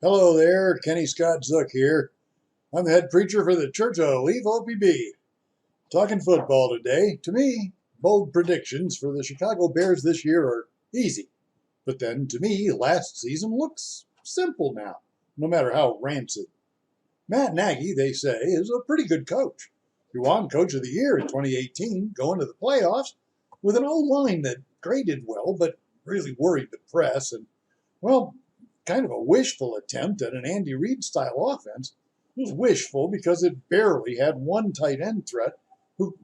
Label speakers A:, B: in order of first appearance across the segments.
A: Hello there, Kenny Scott Zook here. I'm the head preacher for the Church of Leaf OPB. Talking football today. To me, bold predictions for the Chicago Bears this year are easy. But then, to me, last season looks simple now, no matter how rancid. Matt Nagy, they say, is a pretty good coach. He won Coach of the Year in 2018, going to the playoffs with an O-line that graded well, but really worried the press. And, well, kind of a wishful attempt at an Andy Reid style offense. It was wishful because it barely had one tight end threat who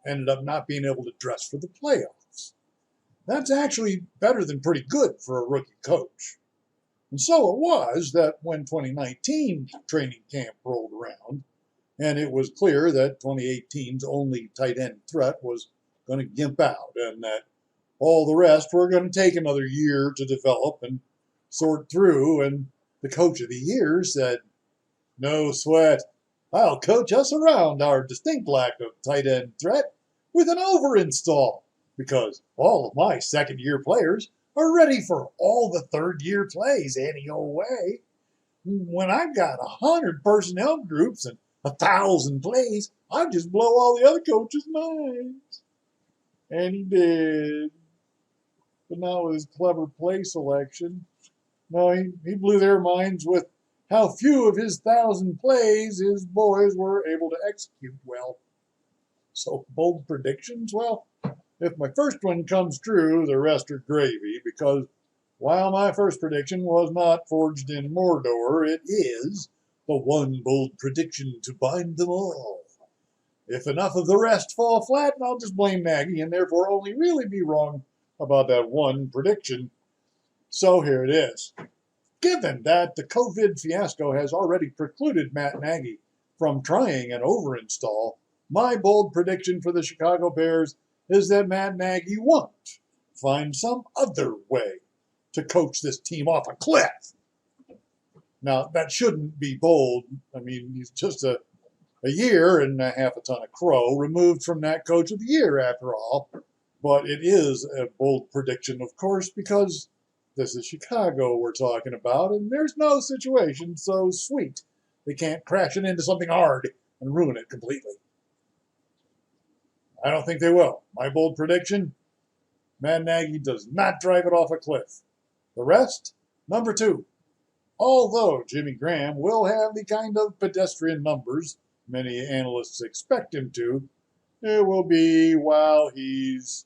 A: ended up not being able to dress for the playoffs. That's actually better than pretty good for a rookie coach. And so it was that when 2019 training camp rolled around, and it was clear that 2018's only tight end threat was going to gimp out and that all the rest were going to take another year to develop and sort through, and the coach of the year said, "No sweat. I'll coach us around our distinct lack of tight end threat with an overinstall because all of my second-year players are ready for all the third-year plays any old way. When I've got 100 personnel groups and 1,000 plays, I just blow all the other coaches' minds." And he did, but not with his clever play selection. No, he blew their minds with how few of his 1,000 plays his boys were able to execute well. So, bold predictions? Well, if my first one comes true, the rest are gravy, because while my first prediction was not forged in Mordor, it is the one bold prediction to bind them all. If enough of the rest fall flat, I'll just blame Nagy and therefore only really be wrong about that one prediction. So here it is. Given that the COVID fiasco has already precluded Matt Nagy from trying an overinstall, my bold prediction for the Chicago Bears is that Matt Nagy won't find some other way to coach this team off a cliff. Now, that shouldn't be bold. I mean, he's just a year and a half a ton of crow removed from that Coach of the Year, after all. But it is a bold prediction, of course, because this is Chicago we're talking about, and there's no situation so sweet they can't crash it into something hard and ruin it completely. I don't think they will. My bold prediction, Matt Nagy does not drive it off a cliff. The rest, number two. Although Jimmy Graham will have the kind of pedestrian numbers many analysts expect him to, it will be while he's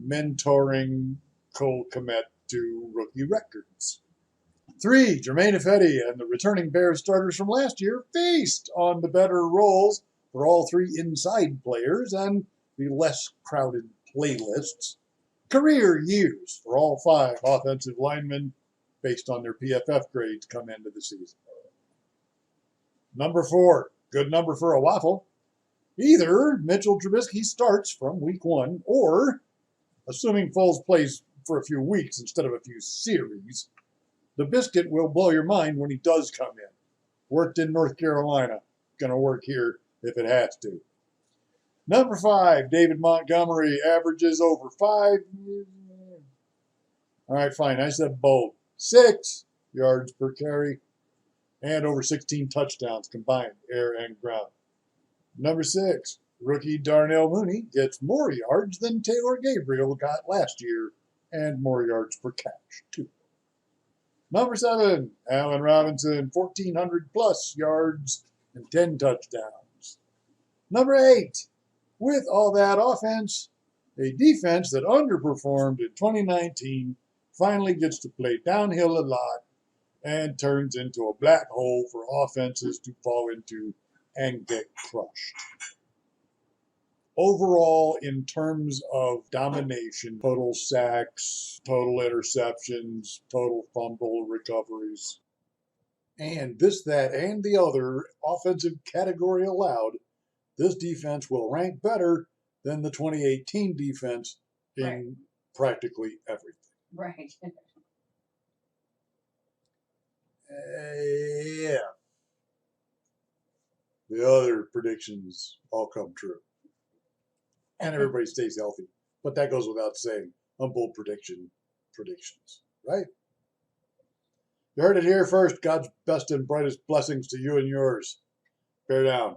A: mentoring Cole Kmet to rookie records. 3, Germain Ifedi and the returning Bears starters from last year feast on the better roles for all three inside players and the less crowded playlists. Career years for all 5 offensive linemen based on their PFF grades come into the season. Number 4, good number for a waffle. Either Mitchell Trubisky starts from week 1 or, assuming Foles plays for a few weeks instead of a few series, the biscuit will blow your mind when he does come in. Worked in North Carolina. Going to work here if it has to. Number 5, David Montgomery averages over 5. All right, fine. I said bold. 6 yards per carry and over 16 touchdowns combined, air and ground. Number 6, rookie Darnell Mooney gets more yards than Taylor Gabriel got last year and more yards per catch, too. Number 7, Allen Robinson, 1,400 plus yards and 10 touchdowns. Number 8, with all that offense, a defense that underperformed in 2019 finally gets to play downhill a lot and turns into a black hole for offenses to fall into and get crushed. Overall, in terms of domination, total sacks, total interceptions, total fumble recoveries, and this, that, and the other offensive category allowed, this defense will rank better than the 2018 defense in
B: Right.
A: practically everything.
B: Right.
A: Yeah. The other predictions all come true. And everybody stays healthy. But that goes without saying on bold predictions, right? You heard it here first. God's best and brightest blessings to you and yours. Bear down.